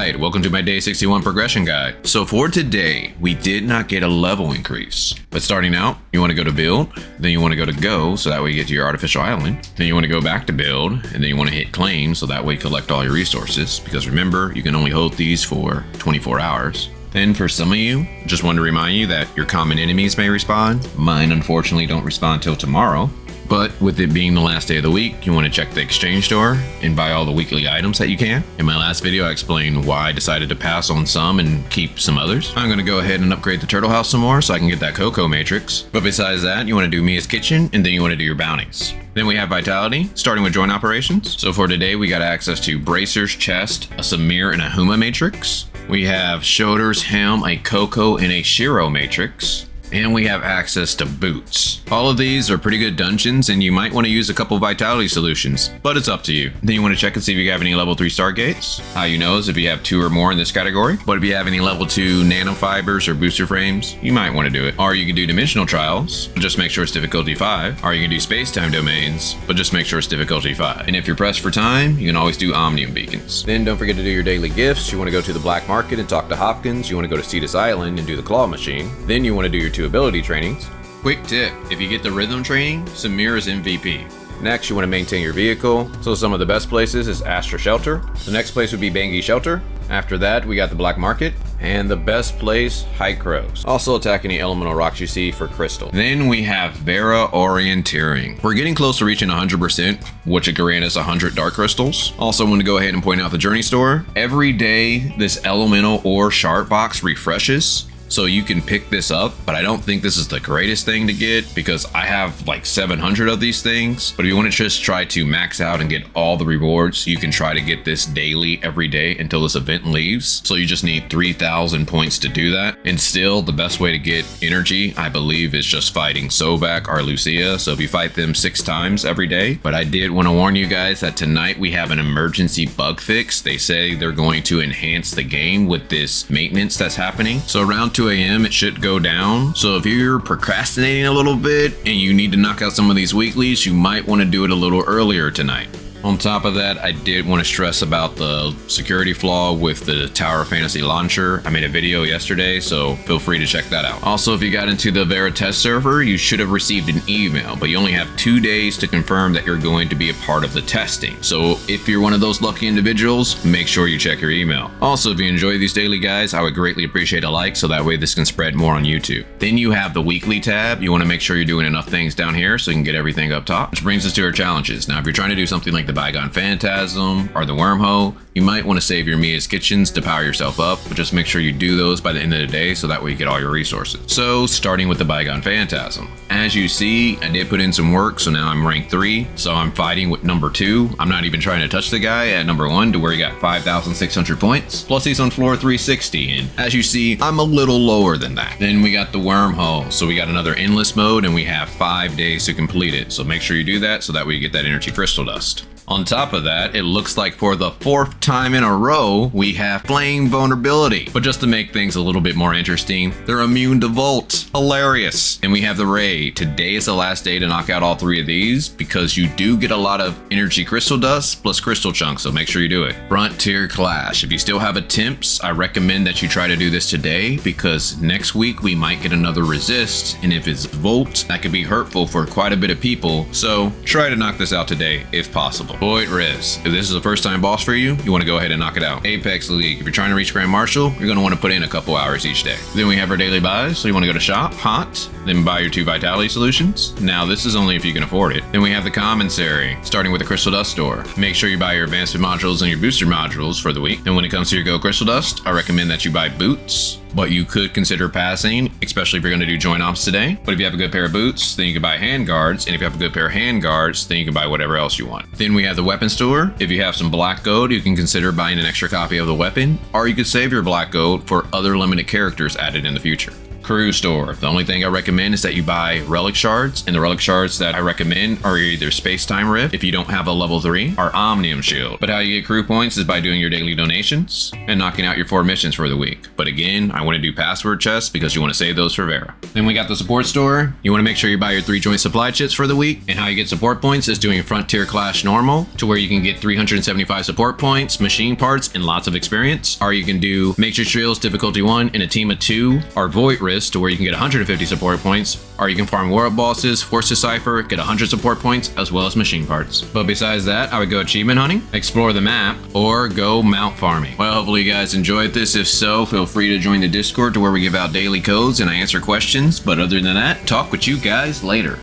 Alright, welcome to my day 61 progression guide. So for today, we did not get a level increase. But starting out, you want to go to build, then you want to go to go, so that way you get to your artificial island. Then you want to go back to build, and then you want to hit claim, so that way you collect all your resources. Because remember, you can only hold these for 24 hours. Then for some of you, just want to remind you that your common enemies may respawn. Mine unfortunately don't respawn till tomorrow. But with it being the last day of the week, you want to check the exchange store and buy all the weekly items that you can. In my last video, I explained why I decided to pass on some and keep some others. I'm going to go ahead and upgrade the turtle house some more so I can get that cocoa matrix. But besides that, you want to do Mia's kitchen and then you want to do your bounties. Then we have vitality, starting with joint operations. So for today, we got access to Bracer's chest, a Samir and a Huma matrix. We have Shoulder's helm, a Coco and a Shiro matrix. And we have access to boots. All of these are pretty good dungeons and you might want to use a couple vitality solutions, but it's up to you. Then you want to check and see if you have any level 3 stargates. How you know is if you have 2 or more in this category. But if you have any level 2 nanofibers or booster frames, you might want to do it. Or you can do dimensional trials, but just make sure it's difficulty 5. Or you can do space-time domains, but just make sure it's difficulty 5. And if you're pressed for time, you can always do omnium beacons. Then don't forget to do your daily gifts. You want to go to the black market and talk to Hopkins. You want to go to Cetus Island and do the claw machine. Then you want to do your 2 ability trainings. Quick tip, if you get the rhythm training, Samir is MVP. Next, you want to maintain your vehicle. So some of the best places is Astra Shelter. The next place would be Bangi Shelter. After that, we got the Black Market. And the best place, High Crows. Also attack any elemental rocks you see for crystal. Then we have Vera Orienteering. We're getting close to reaching 100%, which it can grant us 100 dark crystals. Also want to go ahead and point out the journey store. Every day, this elemental or shard box refreshes. So you can pick this up, but I don't think this is the greatest thing to get because I have like 700 of these things. But if you want to just try to max out and get all the rewards, you can try to get this daily every day until this event leaves. So you just need 3,000 points to do that. And still the best way to get energy, I believe, is just fighting Sobek or Lucia. So if you fight them 6 times every day. But I did want to warn you guys that tonight we have an emergency bug fix. They say they're going to enhance the game with this maintenance that's happening. So around 2 a.m. it should go down. So if you're procrastinating a little bit and you need to knock out some of these weeklies, you might want to do it a little earlier tonight. On top of that, I did want to stress about the security flaw with the Tower of Fantasy launcher. I made a video yesterday, so feel free to check that out. Also, if you got into the Vera test server, you should have received an email, but you only have 2 days to confirm that you're going to be a part of the testing. So if you're one of those lucky individuals, make sure you check your email. Also, if you enjoy these daily guides, I would greatly appreciate a like so that way this can spread more on YouTube. Then you have the weekly tab. You want to make sure you're doing enough things down here so you can get everything up top, which brings us to our challenges. Now, if you're trying to do something like the Bygone Phantasm or the Wormhole, you might want to save your Mia's Kitchens to power yourself up, but just make sure you do those by the end of the day so that way you get all your resources. So starting with the Bygone Phantasm. As you see, I did put in some work, so now I'm rank 3, so I'm fighting with number 2. I'm not even trying to touch the guy at number 1 to where he got 5,600 points, plus he's on floor 360, and as you see, I'm a little lower than that. Then we got the Wormhole, so we got another endless mode and we have 5 days to complete it, so make sure you do that so that way you get that energy crystal dust. On top of that, it looks like for the 4th time in a row, we have flame vulnerability. But just to make things a little bit more interesting, they're immune to Volt. Hilarious. And we have the Ray. Today is the last day to knock out all 3 of these because you do get a lot of energy crystal dust plus crystal chunks, so make sure you do it. Frontier Clash. If you still have attempts, I recommend that you try to do this today because next week we might get another resist, and if it's Volt, that could be hurtful for quite a bit of people, so try to knock this out today if possible. Void Res. If this is a first time boss for you, you want to go ahead and knock it out. Apex League. If you're trying to reach Grand Marshal, you're going to want to put in a couple hours each day. Then we have our daily buys. So you want to go to shop, hot, then buy your 2 vitality solutions. Now this is only if you can afford it. Then we have the Commissary, starting with the Crystal Dust store. Make sure you buy your advancement modules and your booster modules for the week. Then when it comes to your Go Crystal Dust, I recommend that you buy boots, but you could consider passing, especially if you're going to do joint ops today. But if you have a good pair of boots, then you can buy hand guards, and if you have a good pair of hand guards, then you can buy whatever else you want. Then we have the weapon store. If you have some black gold, you can consider buying an extra copy of the weapon, or you could save your black gold for other limited characters added in the future. Crew store. The only thing I recommend is that you buy relic shards, and the relic shards that I recommend are either Space-Time Rift, if you don't have a level 3, or Omnium Shield. But how you get crew points is by doing your daily donations and knocking out your 4 missions for the week. But again, I want to do password chests because you want to save those for Vera. Then we got the support store. You want to make sure you buy your 3 joint supply chips for the week. And how you get support points is doing a Frontier Clash normal, to where you can get 375 support points, machine parts, and lots of experience. Or you can do Matrix Drills difficulty 1 in a team of 2, or Void Risk, to where you can get 150 support points. Or you can farm world bosses, force decipher, get 100 support points, as well as machine parts. But besides that, I would go achievement hunting, explore the map, or go mount farming. Well, hopefully you guys enjoyed this. If so, feel free to join the Discord, to where we give out daily codes and I answer questions. But other than that, talk with you guys later.